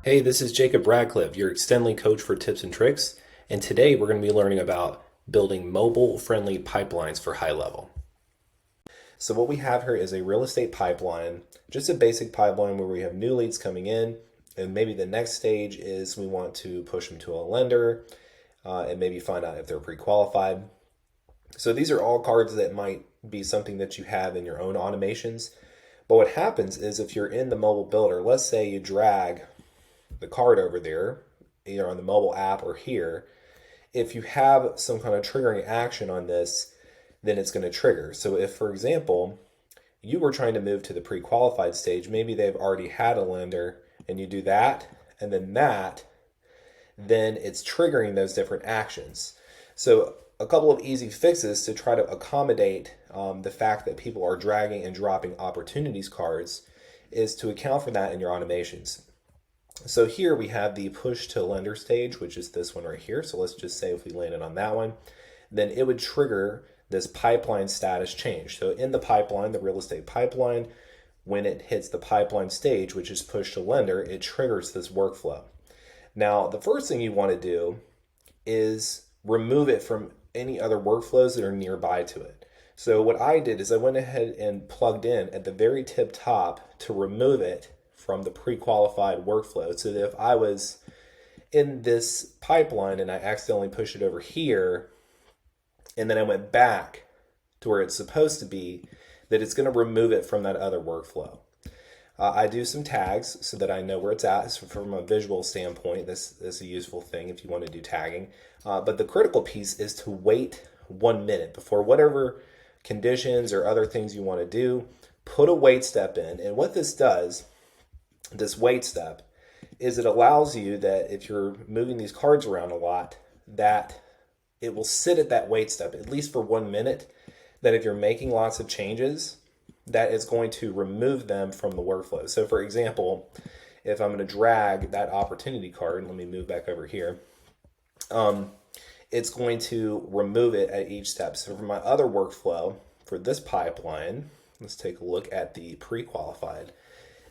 Hey, this is Jacob Radcliffe, your Extendly coach for tips and tricks, and today we're going to be learning about building mobile-friendly pipelines for HighLevel. So what we have here is a real estate pipeline, just a basic pipeline where we have new leads coming in, and maybe the next stage is we want to push them to a lender and maybe find out if they're pre-qualified. So these are all cards that might be something that you have in your own automations. But what happens is if you're in the mobile builder, let's say you drag the card over there, either on the mobile app or here, if you have some kind of triggering action on this, then it's going to trigger. So if, for example, you were trying to move to the pre-qualified stage, maybe they've already had a lender and you do that, and then it's triggering those different actions. So a couple of easy fixes to try to accommodate the fact that people are dragging and dropping opportunities cards is to account for that in your automations. So here we have the push to lender stage, which is this one right here. So let's just say if we landed on that one, then it would trigger this pipeline status change. So in the pipeline, the real estate pipeline, when it hits the pipeline stage, which is push to lender, it triggers this workflow. Now, the first thing you want to do is remove it from any other workflows that are nearby to it. So what I did is I went ahead and plugged in at the very tip top to remove it from the pre-qualified workflow, so that if I was in this pipeline and I accidentally pushed it over here and then I went back to where it's supposed to be, that it's going to remove it from that other workflow. I do some tags so that I know where it's at. So from a visual standpoint, this is a useful thing if you want to do tagging. But the critical piece is to wait 1 minute before whatever conditions or other things you want to do. Put a wait step in. And what this does, this wait step, is it allows you that if you're moving these cards around a lot, that it will sit at that wait step, at least for 1 minute, that if you're making lots of changes, that is going to remove them from the workflow. So for example, if I'm going to drag that opportunity card, let me move back over here, it's going to remove it at each step. So for my other workflow, for this pipeline, let's take a look at the pre-qualified.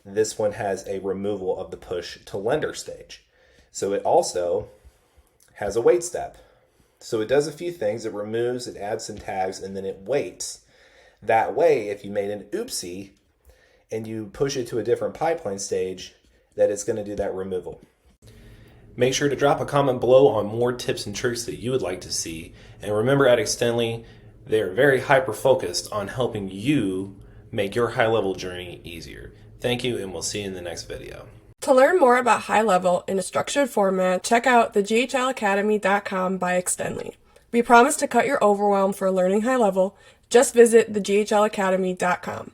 This one has a removal of the push to lender stage. So it also has a wait step. So it does a few things. It removes, it adds some tags, and then it waits. That way, if you made an oopsie and you push it to a different pipeline stage, that it's going to do that removal. Make sure to drop a comment below on more tips and tricks that you would like to see. And remember, at Extendly, they are very hyper-focused on helping you make your high-level journey easier. Thank you, and we'll see you in the next video. To learn more about HighLevel in a structured format, check out the gohighlevel.com by Extendly. We promise to cut your overwhelm for learning HighLevel. Just visit the gohighlevel.com.